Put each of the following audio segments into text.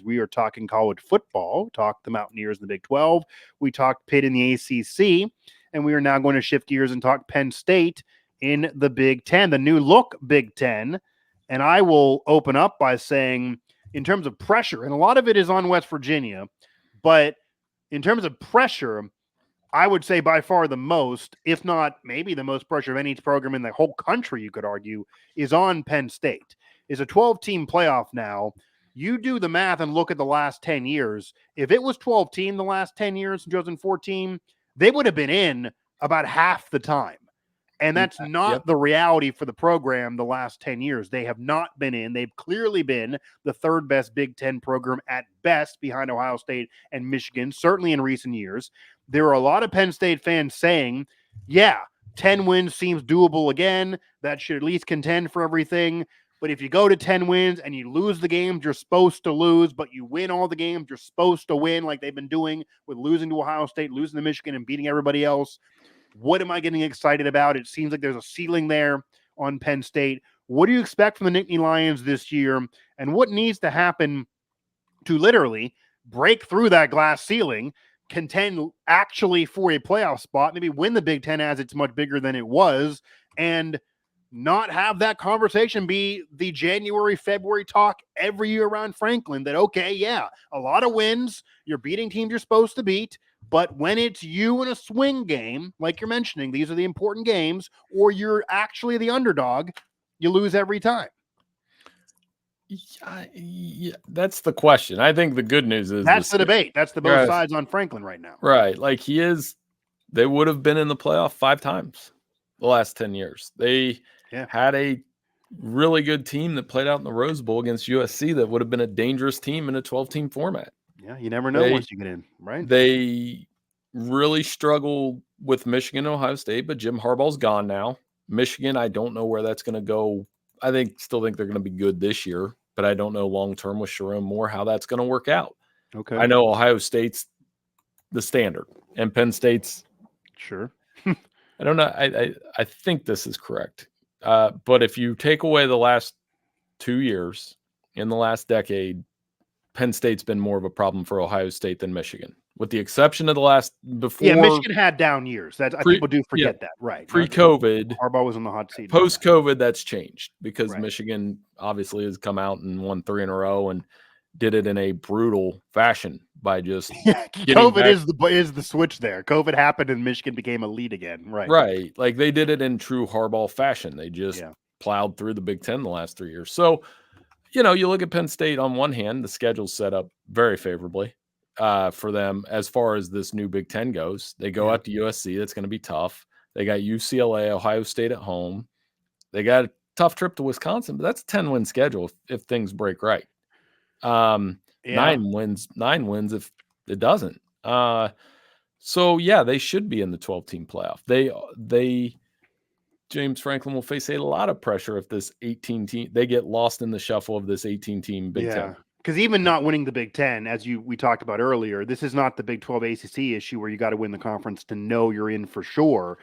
we are talking college football. We talked the Mountaineers in the Big 12. We talked Pitt in the ACC. And we are now going to shift gears and talk Penn State in the Big 10, the new look Big 10. And I will open up by saying, in terms of pressure, and a lot of it is on West Virginia, but in terms of pressure, I would say by far the most, if not maybe the most pressure of any program in the whole country, you could argue, is on Penn State. It's a 12-team playoff now. You do the math and look at the last 10 years. If it was 12-team the last 10 years in 2014, they would have been in about half the time. And that's not the reality for the program the last 10 years. They have not been in. They've clearly been the third best Big Ten program at best behind Ohio State and Michigan, certainly in recent years. There are a lot of Penn State fans saying, yeah, 10 wins seems doable again. That should at least contend for everything. But if you go to 10 wins and you lose the games you're supposed to lose, but you win all the games you're supposed to win, like they've been doing with losing to Ohio State, losing to Michigan, and beating everybody else, what am I getting excited about? It seems like there's a ceiling there on Penn State. What do you expect from the Nittany Lions this year? And what needs to happen to literally break through that glass ceiling, contend actually for a playoff spot, maybe win the Big Ten as it's much bigger than it was, and not have that conversation be the January, February talk every year around Franklin that, okay, yeah, a lot of wins, you're beating teams you're supposed to beat, but when it's you in a swing game, like you're mentioning, these are the important games, or you're actually the underdog, you lose every time. Yeah, that's the question. I think the good news is that's the debate. That's the both sides on Franklin right now. Right. Like they would have been in the playoff 5 times the last 10 years. They had a really good team that played out in the Rose Bowl against USC that would have been a dangerous team in a 12-team format. Yeah, you never know once you get in, right? They really struggle with Michigan and Ohio State, but Jim Harbaugh's gone now. Michigan, I don't know where that's going to go. I still think they're going to be good this year, but I don't know long-term with Sharon Moore how that's going to work out. Okay. I know Ohio State's the standard and Penn State's. Sure. I don't know. I think this is correct. But if you take away the last 2 years in the last decade, Penn State's been more of a problem for Ohio State than Michigan, with the exception of the last before. Yeah, Michigan had down years. People do forget that, right? Pre-COVID, Harbaugh was on the hot seat. Post-COVID, that's changed because Michigan obviously has come out and won 3 in a row and did it in a brutal fashion by just COVID is the switch there. COVID happened and Michigan became elite again, right? Right, like they did it in true Harbaugh fashion. They just plowed through the Big Ten the last 3 years. So, you look at Penn State on one hand, the schedule's set up very favorably for them as far as this new Big Ten goes. They go out to USC. That's going to be tough. They got UCLA, Ohio State at home. They got a tough trip to Wisconsin, but that's a 10-win schedule if things break right. 9 wins if it doesn't. So they should be in the 12-team playoff. James Franklin will face a lot of pressure if this 18-team they get lost in the shuffle of this 18-team Big Ten. Because even not winning the Big Ten, as we talked about earlier, this is not the Big 12 ACC issue where you got to win the conference to know you're in for sure.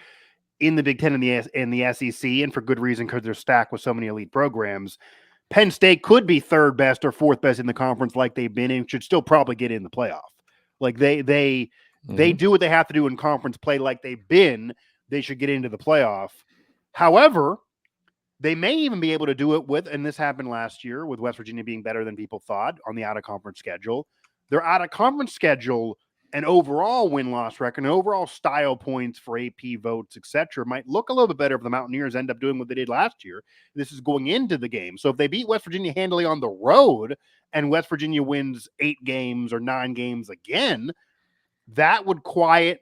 In the Big Ten and the SEC, and for good reason because they're stacked with so many elite programs, Penn State could be third best or fourth best in the conference like they've been and should still probably get in the playoff. Like they do what they have to do in conference play like they've been. They should get into the playoff. However, they may even be able to do it with, and this happened last year with West Virginia being better than people thought on the out-of-conference schedule. Their out-of-conference schedule and overall win-loss record and overall style points for AP votes, etc., might look a little bit better if the Mountaineers end up doing what they did last year. This is going into the game. So if they beat West Virginia handily on the road and West Virginia wins 8 games or 9 games again, that would quiet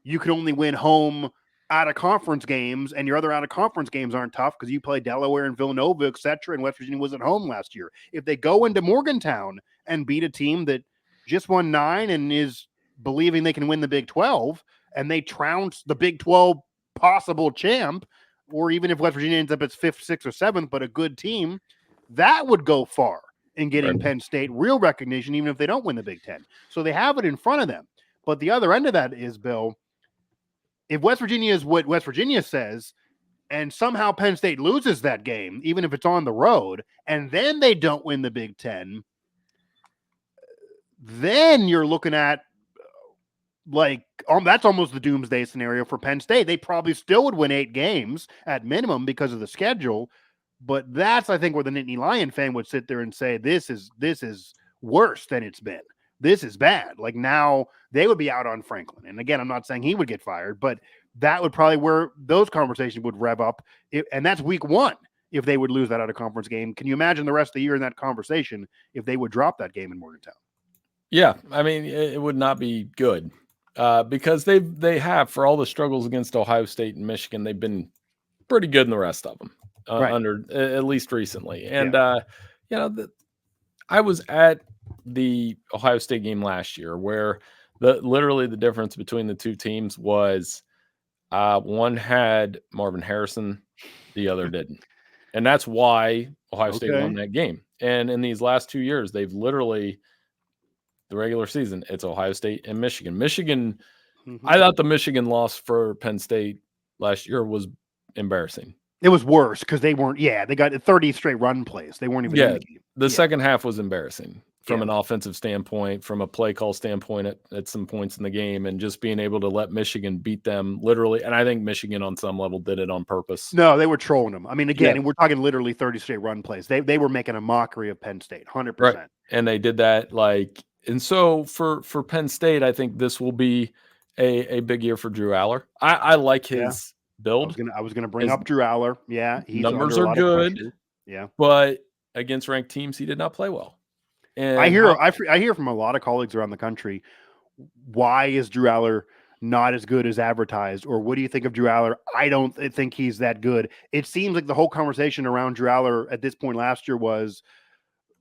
you can only win home out-of-conference games, and your other out-of-conference games aren't tough because you play Delaware and Villanova, etc., and West Virginia was at home last year. If they go into Morgantown and beat a team that just won 9 and is believing they can win the Big 12, and they trounce the Big 12 possible champ, or even if West Virginia ends up as 5th, 6th, or 7th, but a good team, that would go far in getting Penn State real recognition, even if they don't win the Big 10. So they have it in front of them. But the other end of that is, Bill, if West Virginia is what West Virginia says, and somehow Penn State loses that game, even if it's on the road, and then they don't win the Big Ten, then you're looking at that's almost the doomsday scenario for Penn State. They probably still would win 8 games at minimum because of the schedule. But that's, I think, where the Nittany Lion fan would sit there and say, this is worse than it's been. This is bad. Like, now they would be out on Franklin. And again, I'm not saying he would get fired, but that would probably where those conversations would rev up. And that's week 1 if they would lose that out of conference game. Can you imagine the rest of the year in that conversation if they would drop that game in Morgantown? Yeah, I mean, it would not be good because they have, for all the struggles against Ohio State and Michigan, they've been pretty good in the rest of them. Under at least recently. And, I was at the Ohio State game last year where literally the difference between the two teams was one had Marvin Harrison, the other didn't. And that's why Ohio State won that game. And in these last 2 years, they've literally, the regular season, it's Ohio State and Michigan. Michigan, I thought the Michigan loss for Penn State last year was embarrassing. It was worse because they weren't. Yeah, they got 30 straight run plays. They weren't even in the game. The second half was embarrassing from an offensive standpoint, from a play call standpoint at some points in the game, and just being able to let Michigan beat them literally. And I think Michigan on some level did it on purpose. No, they were trolling them. I mean, again, we're talking literally 30 straight run plays. They were making a mockery of Penn State, 100%. Right. And they did that and so for Penn State, I think this will be a big year for Drew Aller. I like his build. I was gonna bring up Drew Aller. Yeah, he's numbers are good. Yeah, but against ranked teams, he did not play well. And I hear from a lot of colleagues around the country, why is Drew Aller not as good as advertised? Or what do you think of Drew Aller? I don't think he's that good. It seems like the whole conversation around Drew Aller at this point last year was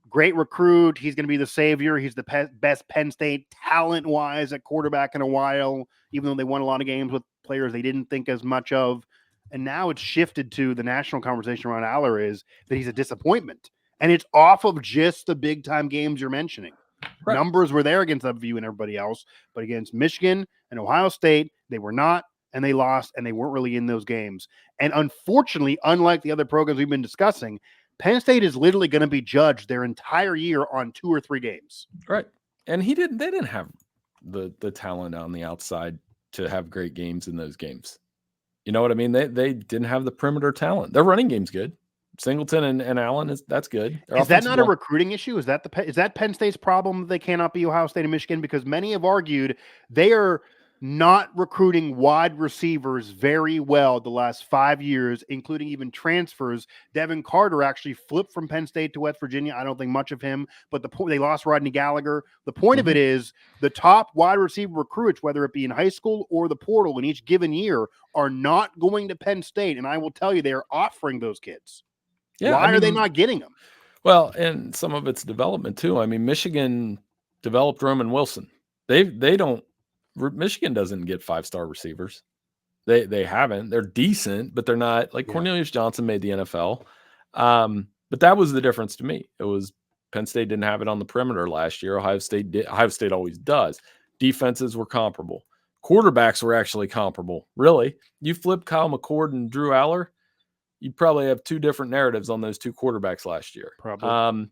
great recruit. He's going to be the savior. He's the best Penn State talent-wise at quarterback in a while, even though they won a lot of games with players they didn't think as much of. And now it's shifted to the national conversation around Aller is that he's a disappointment. And it's off of just the big-time games you're mentioning. Right. Numbers were there against WVU and everybody else, but against Michigan and Ohio State, they were not, and they lost, and they weren't really in those games. And unfortunately, unlike the other programs we've been discussing, Penn State is literally going to be judged their entire year on 2 or 3 games. Right. And they didn't have the talent on the outside to have great games in those games. You know what I mean? They didn't have the perimeter talent. Their running game's good. Singleton and Allen that's good. Is that not a recruiting issue? Is that Penn State's problem? They cannot be Ohio State and Michigan because many have argued they are not recruiting wide receivers very well the last 5 years, including even transfers. Devin Carter actually flipped from Penn State to West Virginia. I don't think much of him, but they lost Rodney Gallagher. The point of it is the top wide receiver recruits, whether it be in high school or the portal in each given year, are not going to Penn State. And I will tell you, they are offering those kids. Yeah, Why are they not getting them? Well, and some of it's development too. I mean, Michigan developed Roman Wilson. Michigan doesn't get 5-star receivers. They haven't. They're decent, but they're not like Cornelius Johnson made the NFL. But that was the difference to me. It was Penn State didn't have it on the perimeter last year. Ohio State did. Ohio State always does. Defenses were comparable. Quarterbacks were actually comparable. Really, you flip Kyle McCord and Drew Aller, you'd probably have 2 different narratives on those 2 quarterbacks last year. Probably.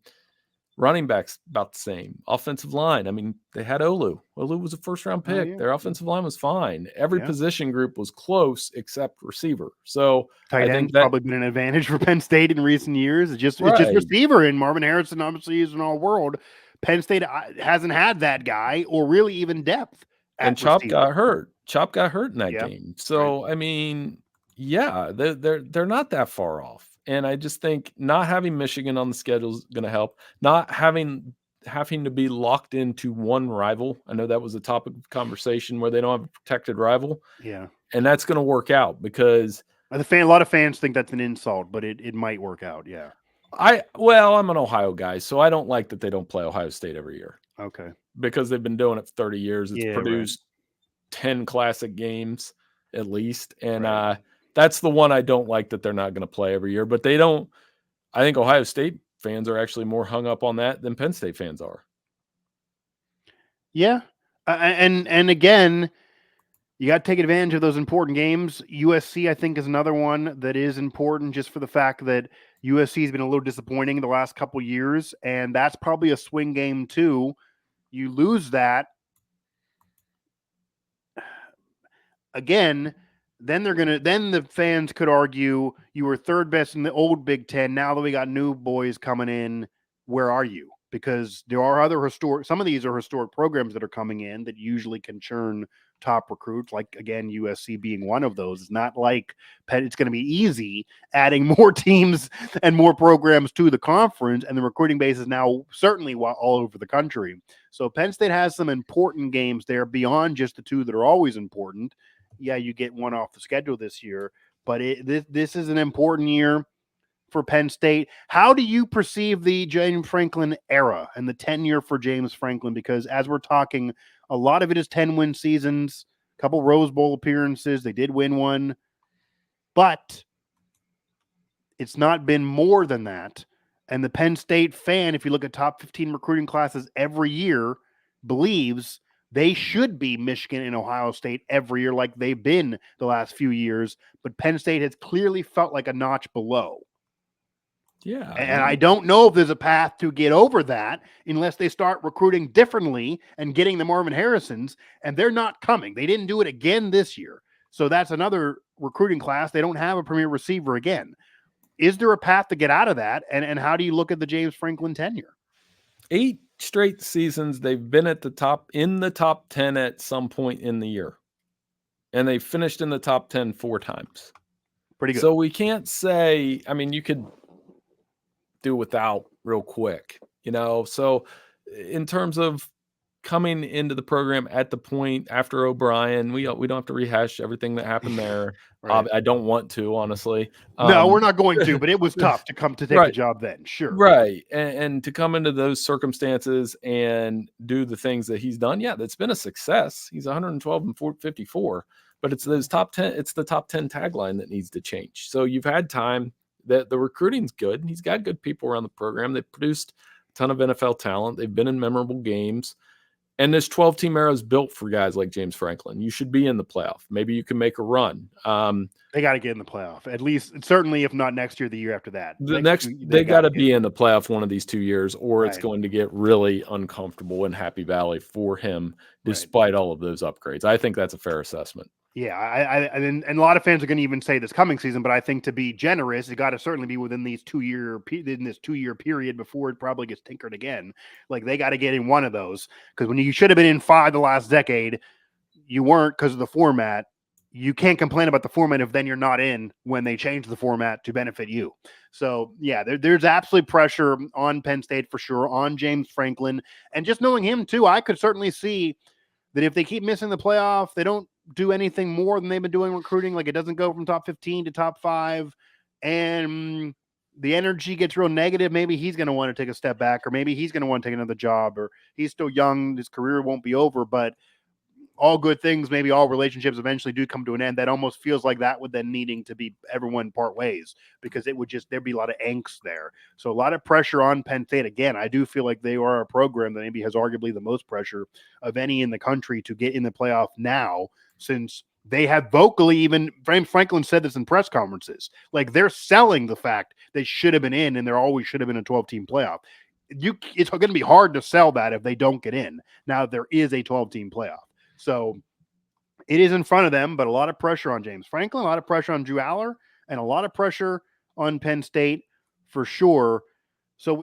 Running backs about the same. Offensive line, I mean, they had Olu. Olu was a first-round pick. Yeah. Their offensive line was fine. Every position group was close except receiver. So tight end's probably been an advantage for Penn State in recent years. It's just receiver, and Marvin Harrison obviously is an all-world. Penn State hasn't had that guy or really even depth. And Chop got hurt. Chop got hurt in that game. So I mean, they're not that far off. And I just think not having Michigan on the schedule is going to help. Not having to be locked into one rival. I know that was a topic of conversation where they don't have a protected rival. Yeah. And that's going to work out because a lot of fans think that's an insult, but it might work out. Yeah. I'm an Ohio guy, so I don't like that they don't play Ohio State every year. Okay. Because they've been doing it for 30 years. It's produced 10 classic games at least. And that's the one I don't like that they're not going to play every year. But they don't – I think Ohio State fans are actually more hung up on that than Penn State fans are. Yeah. And again, you got to take advantage of those important games. USC, I think, is another one that is important just for the fact that USC has been a little disappointing the last couple of years, and that's probably a swing game too. You lose that again, then the fans could argue you were third best in the old Big Ten. Now that we got new boys coming in, where are you? Because there are other some of these are historic programs that are coming in that usually can churn top recruits, like again, USC being one of those. It's not like it's going to be easy adding more teams and more programs to the conference, and the recruiting base is now certainly all over the country. So Penn State has some important games there beyond just the two that are always important. Yeah, you get one off the schedule this year, but this is an important year for Penn State. How do you perceive the James Franklin era and the tenure for James Franklin? Because as we're talking, a lot of it is 10-win seasons, a couple Rose Bowl appearances. They did win one, but it's not been more than that. And the Penn State fan, if you look at top 15 recruiting classes every year, believes they should be Michigan and Ohio State every year like they've been the last few years, but Penn State has clearly felt like a notch below. Yeah. And I don't know if there's a path to get over that unless they start recruiting differently and getting the Marvin Harrisons, and they're not coming. They didn't do it again this year. So that's another recruiting class. They don't have a premier receiver again. Is there a path to get out of that? And how do you look at the James Franklin tenure? 8 straight seasons they've been in the top 10 at some point in the year, and they finished in the top 10 4 times. Pretty good. So we can't say, I mean, you could do without real quick, so in terms of coming into the program at the point after O'Brien, we don't have to rehash everything that happened there. Right. I don't want to, honestly. No, we're not going to, but it was tough to come to take the job then. Sure. Right. And to come into those circumstances and do the things that he's done. Yeah, that's been a success. He's 112 and 54, but it's those top 10. It's the top 10 tagline that needs to change. So you've had time that the recruiting's good. He's got good people around the program. They've produced a ton of NFL talent. They've been in memorable games. And this 12-team era is built for guys like James Franklin. You should be in the playoff. Maybe you can make a run. They got to get in the playoff, at least, certainly, if not next year, the year after that. They got to be in the playoff one of these 2 years, or it's going to get really uncomfortable in Happy Valley for him, despite all of those upgrades. I think that's a fair assessment. Yeah, and a lot of fans are going to even say this coming season, but I think to be generous, it got to certainly be within this 2-year period before it probably gets tinkered again. Like they got to get in one of those, because when you should have been in 5 the last decade, you weren't because of the format. You can't complain about the format if then you're not in when they change the format to benefit you. So yeah, there's absolutely pressure on Penn State for sure, on James Franklin, and just knowing him too, I could certainly see that if they keep missing the playoff, they don't do anything more than they've been doing recruiting. Like it doesn't go from top 15 to top 5, and the energy gets real negative. Maybe he's going to want to take a step back, or maybe he's going to want to take another job, or he's still young. His career won't be over, but all good things, maybe all relationships eventually do come to an end. That almost feels like that would then needing to be everyone part ways, because there'd be a lot of angst there. So a lot of pressure on Penn State. Again, I do feel like they are a program that maybe has arguably the most pressure of any in the country to get in the playoff now, since they have vocally, even Franklin said this in press conferences, like they're selling the fact they should have been in, and there always should have been a 12-team playoff. It's going to be hard to sell that if they don't get in. Now there is a 12-team playoff. So it is in front of them, but a lot of pressure on James Franklin, a lot of pressure on Drew Aller, and a lot of pressure on Penn State for sure.